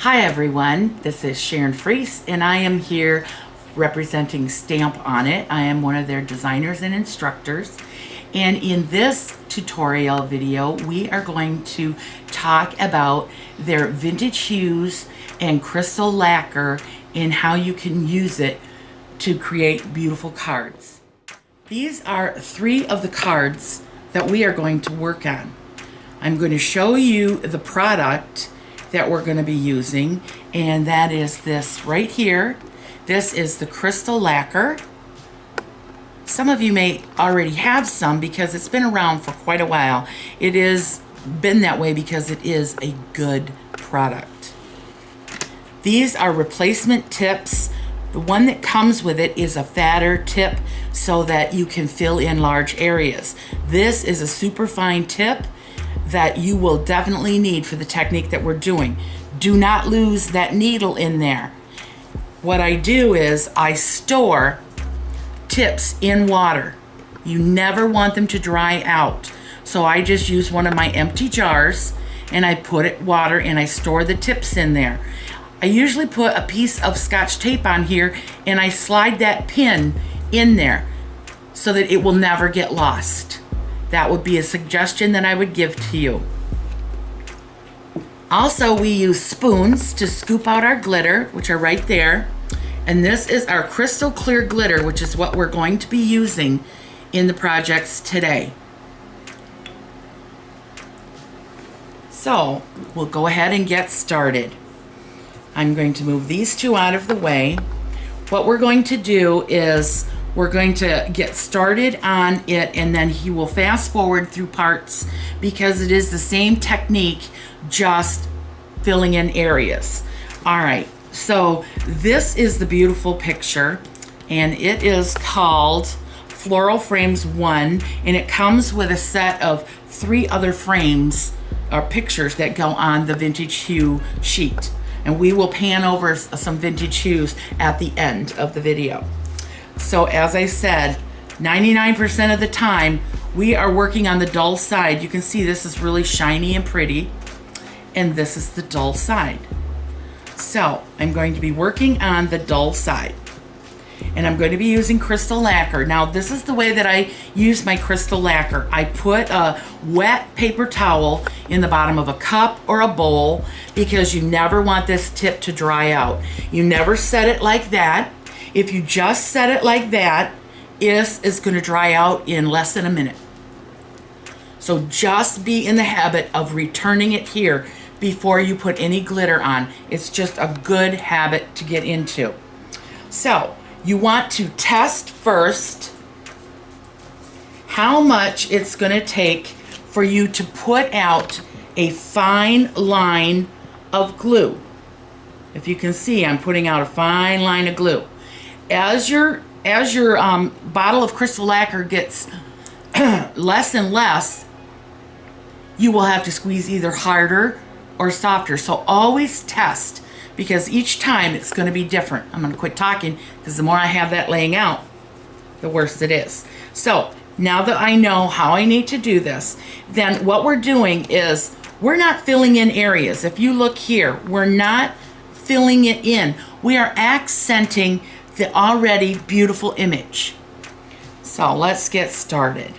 Hi everyone, this is Sharon Freese and I am here representing Stamp On It. I am one of their designers and instructors, and in this tutorial video we are going to talk about their Vintage Hues and Crystal Lacquer and how you can use it to create beautiful cards. These are 3 of the cards that we are going to work on. I'm going to show you the product that we're going to be using, and that is this right here. This is the Crystal Lacquer. Some of you may already have some because it's been around for quite a while. It has been that way because it is a good product. These are replacement tips. The one that comes with it is a fatter tip so that you can fill in large areas. This is a super fine tip that you will definitely need for the technique that we're doing. Do not lose that needle in there. What I do is I store tips in water. You never want them to dry out. So I just use one of my empty jars and I put water and I store the tips in there. I usually put a piece of Scotch tape on here and I slide that pin in there so that it will never get lost. That would be a suggestion that I would give to you. Also, we use spoons to scoop out our glitter, which are right there. And this is our crystal clear glitter, which is what we're going to be using in the projects today. So, we'll go ahead and get started. I'm going to move these 2 out of the way. What we're going to do is we're going to get started on it, and then he will fast forward through parts because it is the same technique, just filling in areas. All right, so this is the beautiful picture, and it is called Floral Frames 1, and it comes with a set of 3 other frames or pictures that go on the Vintage Hue sheet. And we will pan over some Vintage Hues at the end of the video. So as I said, 99% of the time we are working on the dull side. You can see this is really shiny and pretty, and this is the dull side. So I'm going to be working on the dull side, and I'm going to be using Crystal Lacquer. Now this is the way that I use my Crystal Lacquer. I put a wet paper towel in the bottom of a cup or a bowl because you never want this tip to dry out. You never set it like that. If you just set it like that, it is going to dry out in less than a minute. So just be in the habit of returning it here before you put any glitter on. It's just a good habit to get into. So you want to test first how much it's going to take for you to put out a fine line of glue. If you can see, I'm putting out a fine line of glue. As your bottle of Crystal Lacquer gets less and less, you will have to squeeze either harder or softer. So always test, because each time it's going to be different. I'm going to quit talking because the more I have that laying out, the worse it is. So now that I know how I need to do this, then what we're doing is we're not filling in areas. If you look here, we're not filling it in. We are accenting the already beautiful image. So let's get started.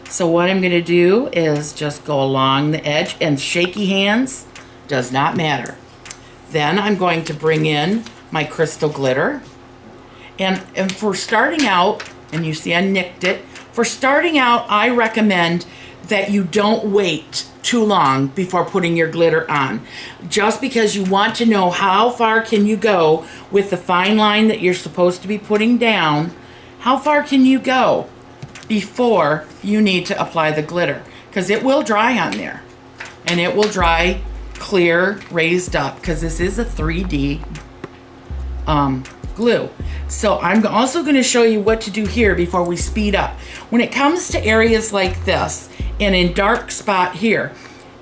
So what I'm going to do is just go along the edge, and shaky hands does not matter. Then I'm going to bring in my crystal glitter. And for starting out, and you see I nicked it, for starting out I recommend that you don't wait too long before putting your glitter on, just because you want to know how far can you go with the fine line that you're supposed to be putting down. How far can you go before you need to apply the glitter, because it will dry on there, and it will dry clear, raised up, because this is a 3D glue. So I'm also going to show you what to do here before we speed up. When it comes to areas like this and in dark spot here,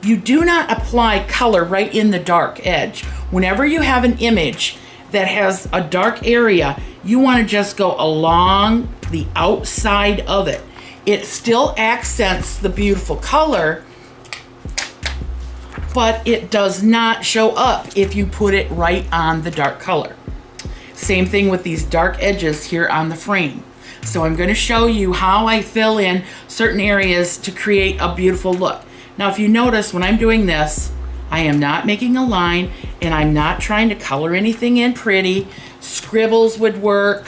you do not apply color right in the dark edge. Whenever you have an image that has a dark area, you want to just go along the outside of it. It still accents the beautiful color, but it does not show up if you put it right on the dark color. Same thing with these dark edges here on the frame. So I'm going to show you how I fill in certain areas to create a beautiful look. Now if you notice when I'm doing this, I am not making a line and I'm not trying to color anything in pretty. Scribbles would work,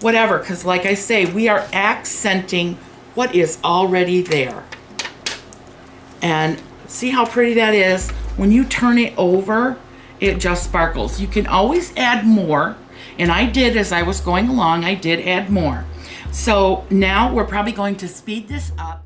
whatever, because like I say, we are accenting what is already there. And see how pretty that is? When you turn it over, it just sparkles. You can always add more, and I did as I was going along, I did add more. So now we're probably going to speed this up.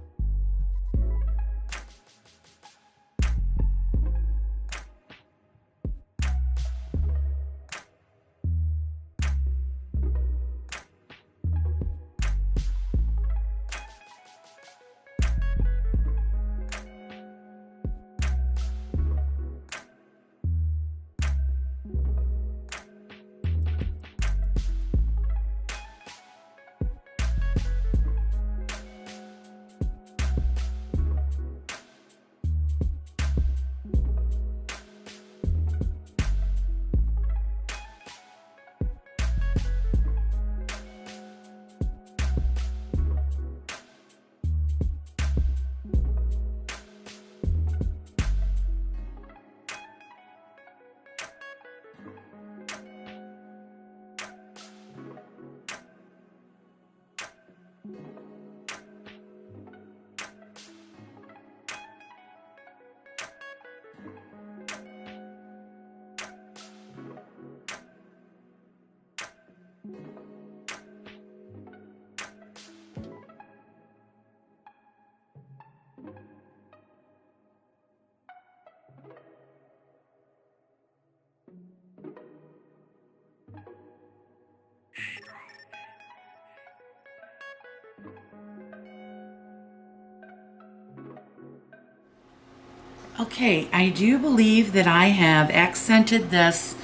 Okay, I do believe that I have accented this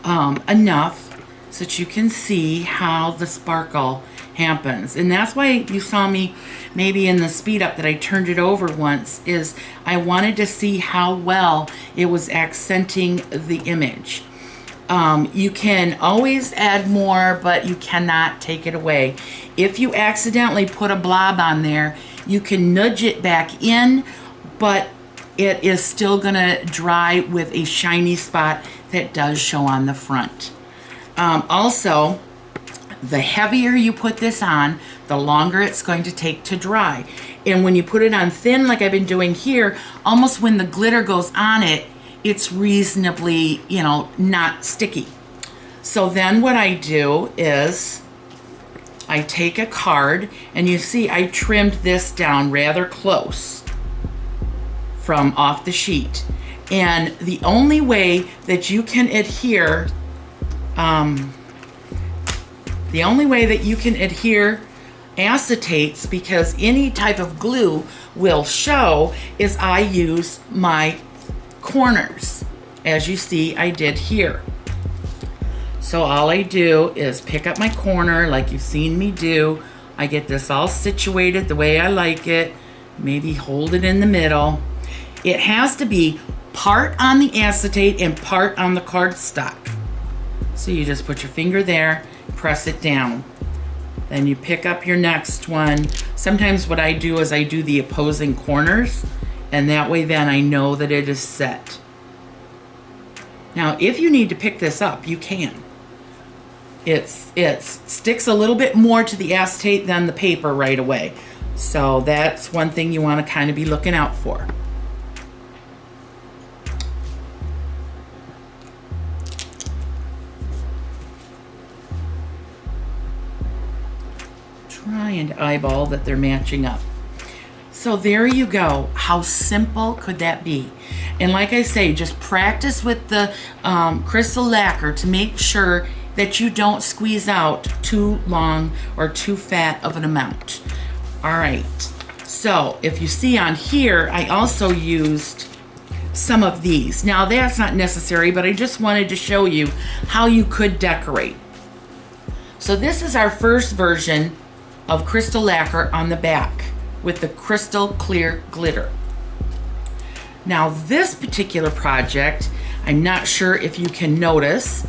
enough so that you can see how the sparkle happens. And that's why you saw me maybe in the speed up that I turned it over once, is I wanted to see how well it was accenting the image. You can always add more, but you cannot take it away. If you accidentally put a blob on there, you can nudge it back in, but it is still gonna dry with a shiny spot that does show on the front. Also, the heavier you put this on, the longer it's going to take to dry. And when you put it on thin, like I've been doing here, almost when the glitter goes on it, it's reasonably, you know, not sticky. So then what I do is I take a card, and you see I trimmed this down rather close from off the sheet. And the only way that you can adhere, acetates, because any type of glue will show, is I use my corners, as you see I did here. So all I do is pick up my corner like you've seen me do. I get this all situated the way I like it, maybe hold it in the middle. It has to be part on the acetate and part on the cardstock. So you just put your finger there, press it down. Then you pick up your next one. Sometimes what I do is I do the opposing corners, and that way then I know that it is set. Now, if you need to pick this up, you can. It sticks a little bit more to the acetate than the paper right away. So that's one thing you want to kind of be looking out for. Try and eyeball that they're matching up. So there you go. How simple could that be? And like I say, just practice with the Crystal Lacquer to make sure that you don't squeeze out too long or too fat of an amount. All right, so if you see on here, I also used some of these. Now that's not necessary, but I just wanted to show you how you could decorate. So this is our first version of Crystal Lacquer on the back with the crystal clear glitter. Now this particular project, I'm not sure if you can notice,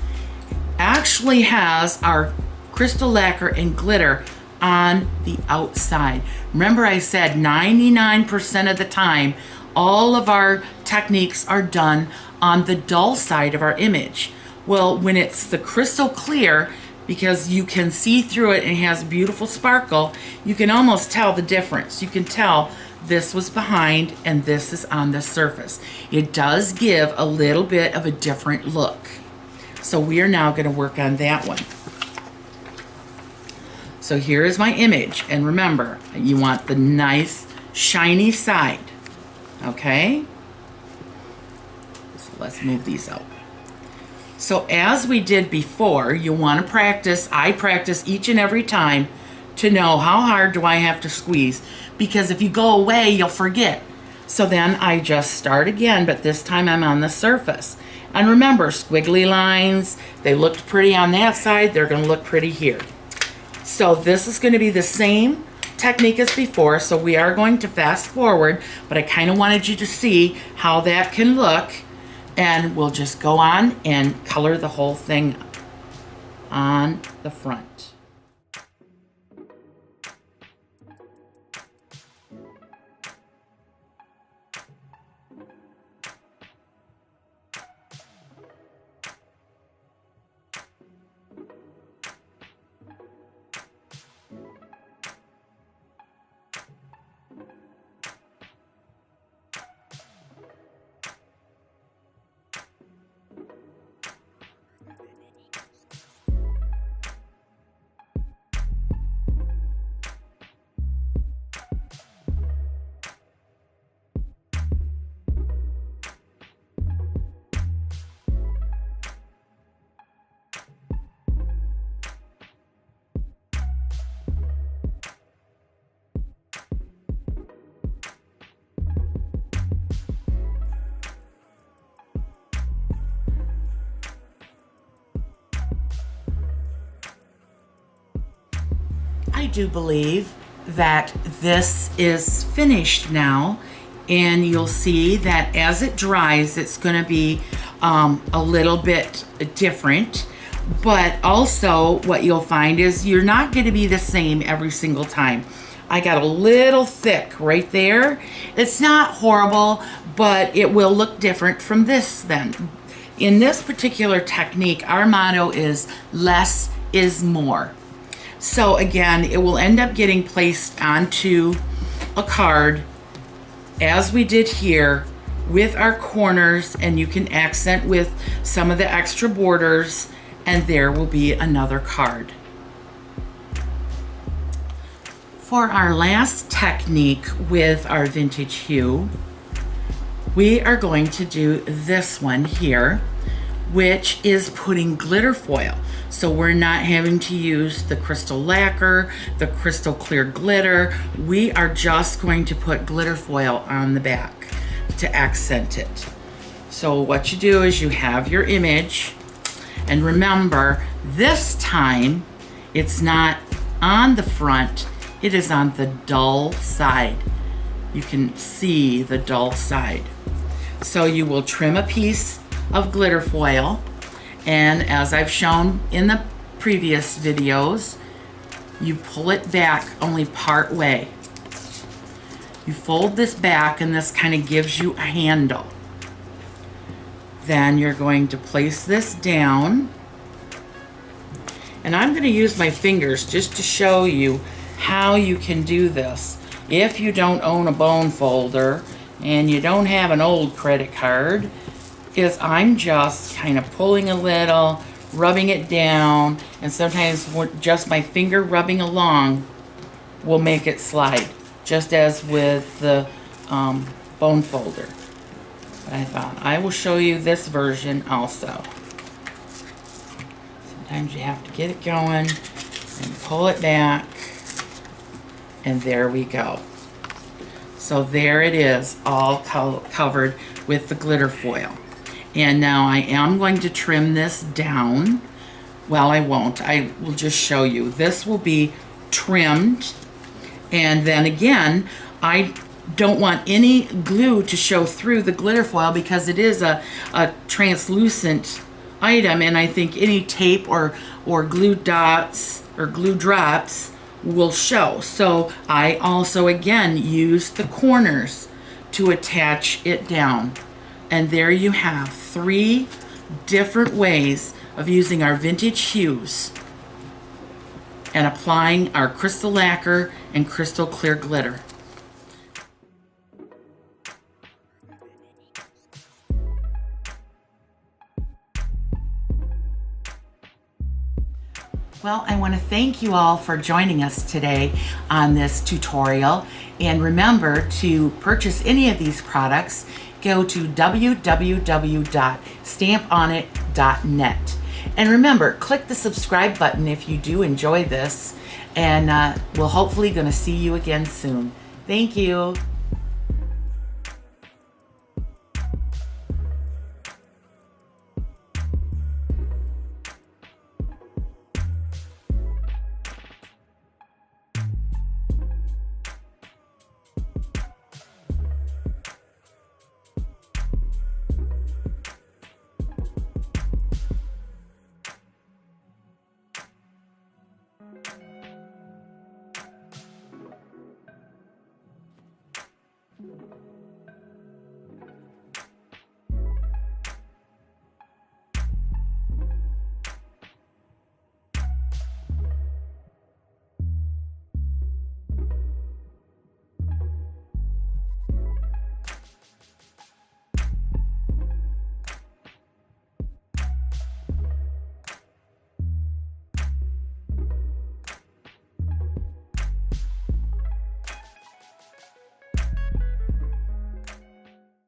actually has our crystal lacquer and glitter on the outside. Remember I said 99% of the time, all of our techniques are done on the dull side of our image. Well, when it's the crystal clear, because you can see through it and it has beautiful sparkle, you can almost tell the difference. You can tell this was behind and this is on the surface. It does give a little bit of a different look. So we are now going to work on that one. So here is my image, and remember, you want the nice shiny side, okay? So let's move these out. So as we did before, you want to practice. I practice each and every time to know how hard do I have to squeeze, because if you go away, you'll forget. So then I just start again, but this time I'm on the surface. And remember, squiggly lines, they looked pretty on that side, they're going to look pretty here. So this is going to be the same technique as before, so we are going to fast forward, but I kind of wanted you to see how that can look, and we'll just go on and color the whole thing on the front. I do believe that this is finished now, and you'll see that as it dries, it's going to be a little bit different. But also what you'll find is you're not going to be the same every single time. I got a little thick right there. It's not horrible, but it will look different from this then. In this particular technique, our motto is less is more. So again, it will end up getting placed onto a card as we did here with our corners, and you can accent with some of the extra borders, and there will be another card. For our last technique with our vintage hue, we are going to do this one here, which is putting glitter foil. So we're not having to use the crystal lacquer, the crystal clear glitter. We are just going to put glitter foil on the back to accent it. So what you do is you have your image, and remember, this time it's not on the front, it is on the dull side. You can see the dull side. So you will trim a piece of glitter foil, and as I've shown in the previous videos, you pull it back only part way. You fold this back, and this kind of gives you a handle. Then you're going to place this down, and I'm going to use my fingers just to show you how you can do this. If you don't own a bone folder and you don't have an old credit card, is I'm just kind of pulling a little, rubbing it down, and sometimes just my finger rubbing along will make it slide, just as with the bone folder. But I thought I will show you this version also. Sometimes you have to get it going and pull it back, and there we go. So there it is, all covered with the glitter foil. And now I am going to trim this down. Well, I won't. I will just show you. This will be trimmed. And then again, I don't want any glue to show through the glitter foil because it is a translucent item, and I think any tape or glue dots or glue drops will show. So I also again use the corners to attach it down. And there you have 3 different ways of using our Vintage Hues and applying our Crystal Lacquer and Crystal Clear glitter. Well, I want to thank you all for joining us today on this tutorial. And remember, to purchase any of these products, go to www.stamponit.net. And remember, click the subscribe button if you do enjoy this. And we're hopefully going to see you again soon. Thank you.